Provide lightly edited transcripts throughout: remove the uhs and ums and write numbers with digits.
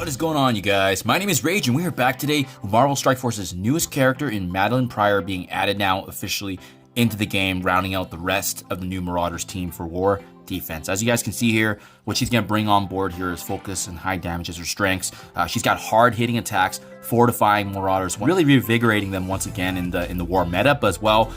What is going on, you guys? My name is Rage, and we are back today with Marvel Strike Force's newest character in Madelyne Pryor being added now officially into the game, rounding out the rest of the new Marauders team for war defense. As you guys can see here, what she's going to bring on board here is focus and high damage as her strengths. She's got hard hitting attacks, fortifying Marauders, really revigorating them once again in the war meta, but as well,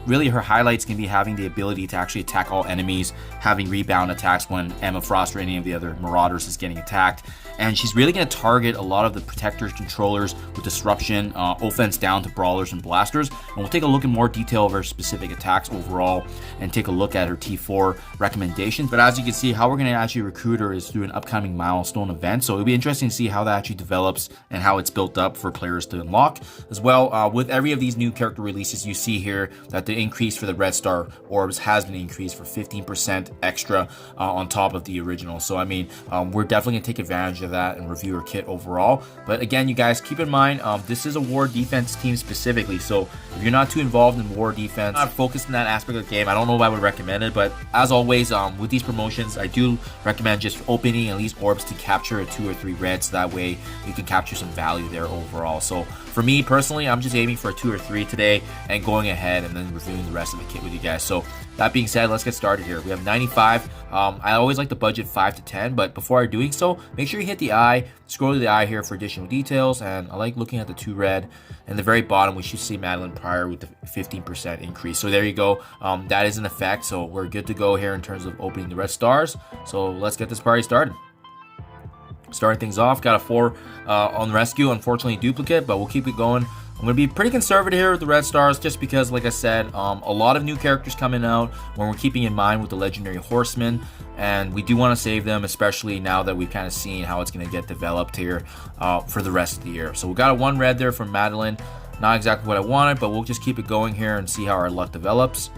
really her highlights can be having the ability to actually attack all enemies, having rebound attacks when Emma Frost or any of the other Marauders is getting attacked. And she's really going to target a lot of the protectors, controllers with disruption, offense down to brawlers and blasters. And we'll take a look in more detail of her specific attacks overall and take a look at her T4 recommendations. But as you can see, how we're going to actually recruit her is through an upcoming milestone event. So it'll be interesting to see how that actually develops and how it's built up for players to unlock. As well, with every of these new character releases, you see here that the increase for the Redstar Orbs has been increased for 15% extra on top of the original. So I mean, we're definitely going to take advantage of that and review her kit overall. But again, you guys keep in mind, this is a war defense team specifically, so if you're not too involved in war defense, not focused in that aspect of the game, I don't know if I would recommend it. But as always, with these promotions, I do recommend just opening at least orbs to capture a 2 or 3 reds. That way you can capture some value there overall. So for me personally, I'm just aiming for a 2 or 3 today and going ahead and then reviewing the rest of the kit with you guys. So that being said, let's get started here. We have 95. I always like to budget 5 to 10, but before doing so, make sure you hit the eye, scroll to the eye here for additional details, and I like looking at the 2 red. And the very bottom, we should see Madelyne Pryor with the 15% increase. So there you go. That is in effect. So we're good to go here in terms of opening the red stars. So let's get this party started. Starting things off, got a 4 on rescue, unfortunately duplicate, but we'll keep it going. I'm going to be pretty conservative here with the red stars just because, like I said, a lot of new characters coming out when we're keeping in mind with the legendary horsemen, and we do want to save them, especially now that we've kind of seen how it's going to get developed here for the rest of the year. So we got a 1 red there from Madelyne. Not exactly what I wanted, but we'll just keep it going here and see how our luck develops.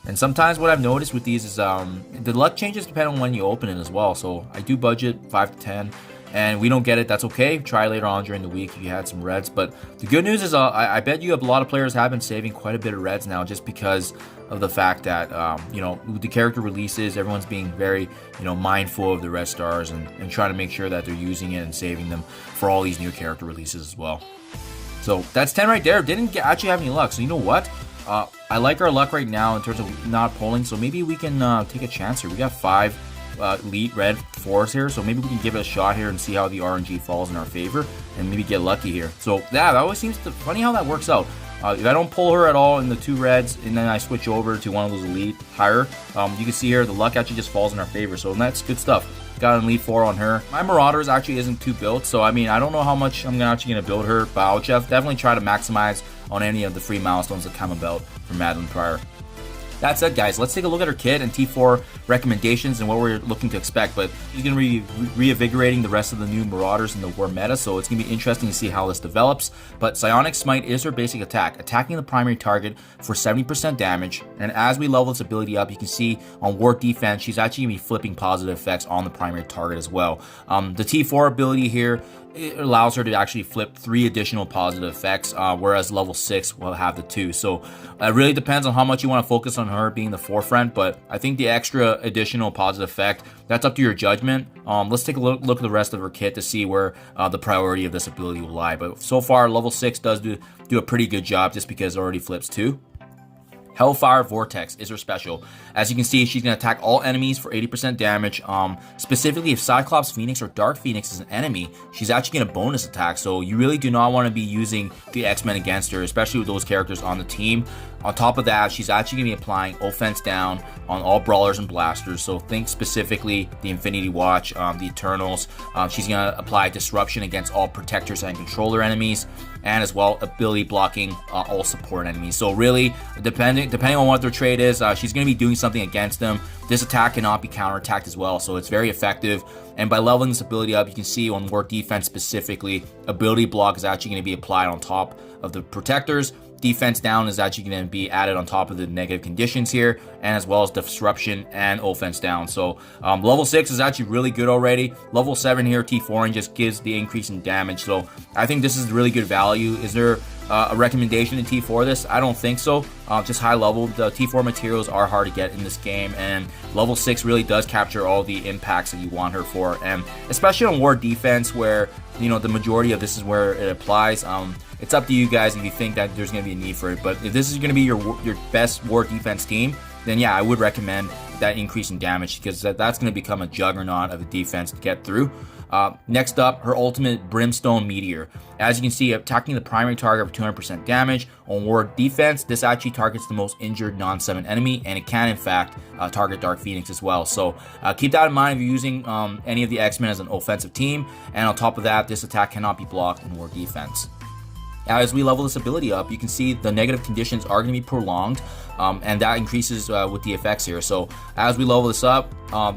And sometimes what I've noticed with these is the luck changes depending on when you open it as well. So I do budget 5 to 10. And we don't get it, that's okay. Try later on during the week if you had some reds. But the good news is I bet you a lot of players have been saving quite a bit of reds now just because of the fact that, you know, with the character releases, everyone's being very, you know, mindful of the red stars and trying to make sure that they're using it and saving them for all these new character releases as well. So that's 10 right there. Didn't actually have any luck. So you know what? I like our luck right now in terms of not pulling. So maybe we can take a chance here. We got 5 elite red 4s here, so maybe we can give it a shot here and see how the RNG falls in our favor and maybe get lucky here. So yeah, that always seems to funny how that works out. If I don't pull her at all in the 2 reds and then I switch over to one of those elite higher, you can see here the luck actually just falls in our favor, so that's good stuff. Got an elite 4 on her. My Marauders actually isn't too built, so I mean, I don't know how much I'm actually going to build her, but I'll definitely try to maximize on any of the free milestones that come about from Madelyne Pryor. That said, guys, let's take a look at her kit and T4 recommendations and what we're looking to expect. But she's going to be reinvigorating the rest of the new Marauders in the war meta, so it's going to be interesting to see how this develops. But PSIONIC SMITE is her basic attack, attacking the primary target for 70% damage. And as we level this ability up, you can see on war defense, she's actually going to be flipping positive effects on the primary target as well. The T4 ability here, it allows her to actually flip 3 additional positive effects, whereas level 6 will have the 2. So it really depends on how much you want to focus on her being the forefront, but I think the extra additional positive effect, that's up to your judgment. Let's take a look at the rest of her kit to see where the priority of this ability will lie. But so far, level 6 does do a pretty good job just because it already flips 2. HELLFIRE VORTEX is her special. As you can see, she's going to attack all enemies for 80% damage. Specifically, if Cyclops Phoenix or Dark Phoenix is an enemy, she's actually going to bonus attack. So you really do not want to be using the X-Men against her, especially with those characters on the team. On top of that, she's actually going to be applying offense down on all brawlers and blasters. So think specifically the Infinity Watch, the Eternals. She's going to apply disruption against all protectors and controller enemies, and as well ability blocking all support enemies. So really, depending on what their trade is, she's going to be doing something against them. This attack cannot be counterattacked as well, so it's very effective. And by leveling this ability up, you can see on war defense specifically, ability block is actually going to be applied on top of the protectors. Defense down is actually going to be added on top of the negative conditions here, and as well as disruption and offense down. So level 6 is actually really good already. Level 7 here, T4, and just gives the increase in damage. So I think this is really good value. Is there a recommendation to T4 this? I don't think so. Just high level, the T4 materials are hard to get in this game, and level 6 really does capture all the impacts that you want her for, and especially on war defense, where you know the majority of this is where it applies. It's up to you guys if you think that there's going to be a need for it, but if this is going to be your best war defense team, then yeah, I would recommend that increase in damage, because that's going to become a juggernaut of a defense to get through. Next up, her ultimate Brimstone Meteor. As you can see, attacking the primary target for 200% damage. On war defense, this actually targets the most injured non-summon enemy, and it can in fact target Dark Phoenix as well. So keep that in mind if you're using any of the X-Men as an offensive team. And on top of that, this attack cannot be blocked in war defense. As we level this ability up, you can see the negative conditions are going to be prolonged, and that increases with the effects here. So as we level this up,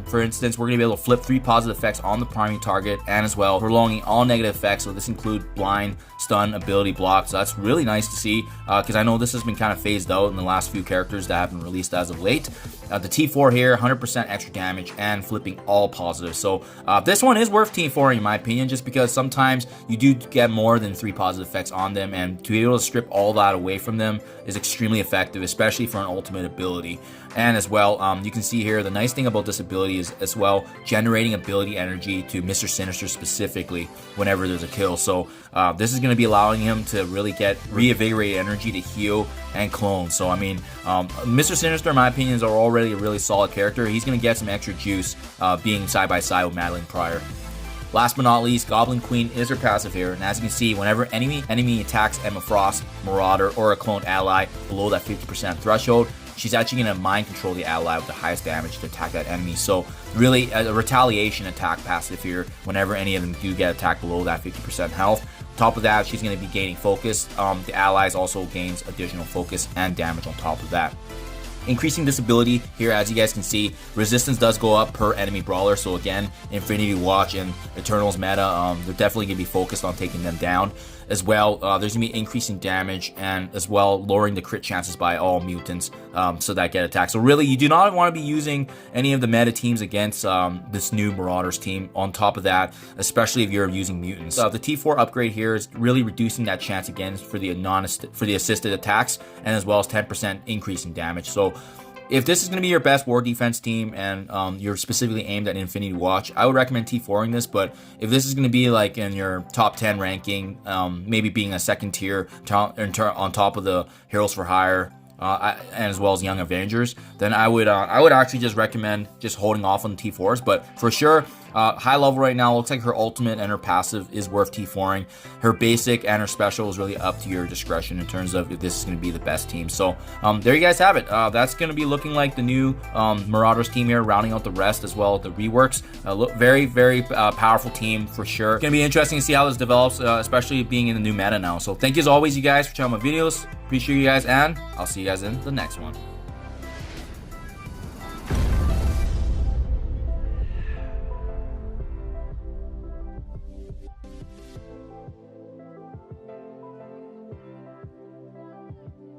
for instance, we're going to be able to flip 3 positive effects on the primary target, and as well prolonging all negative effects. So this includes blind, stun, ability block. So that's really nice to see, because I know this has been kind of phased out in the last few characters that have been released as of late. The T4 here, 100% extra damage and flipping all positive. So this one is worth T4 in my opinion, just because sometimes you do get more than 3 positive effects on them, and to be able to strip all that away from them is extremely effective, especially for an ultimate ability. And as well, you can see here the nice thing about this ability is as well generating ability energy to Mr. Sinister specifically whenever there's a kill. So this is going to be allowing him to really get reinvigorated energy to heal and clone. So I mean, Mr. Sinister in my opinion is already a really solid character. He's going to get some extra juice being side by side with Madelyne Pryor. Last but not least, Goblin Queen is her passive here, and as you can see, whenever enemy attacks Emma Frost, Marauder, or a cloned ally below that 50% threshold, she's actually going to mind control the ally with the highest damage to attack that enemy. So really a retaliation attack passive here whenever any of them do get attacked below that 50% health. On top of that, she's going to be gaining focus. The allies also gains additional focus and damage on top of that. Increasing this ability here, as you guys can see, resistance does go up per enemy brawler. So again, Infinity Watch and Eternals meta, they're definitely going to be focused on taking them down. As well, there's going to be increasing damage, and as well lowering the crit chances by all mutants so that get attacked. So really, you do not want to be using any of the meta teams against this new Marauders team. On top of that, especially if you're using mutants. The T4 upgrade here is really reducing that chance again for the assisted attacks, and as well as 10% increase in damage. So if this is going to be your best war defense team and you're specifically aimed at Infinity Watch, I would recommend T4ing this. But if this is going to be like in your top 10 ranking, maybe being a second tier on top of the Heroes for Hire, and as well as Young Avengers, then I would actually just recommend just holding off on the T4s. But for sure, high level right now, looks like her ultimate and her passive is worth T4ing. Her basic and her special is really up to your discretion in terms of if this is going to be the best team. So there you guys have it. That's going to be looking like the new Marauders team here, rounding out the rest as well as the reworks. Very, very powerful team for sure. It's going to be interesting to see how this develops, especially being in the new meta now. So thank you as always, you guys, for checking out my videos. Appreciate you guys, and I'll see you guys in the next one.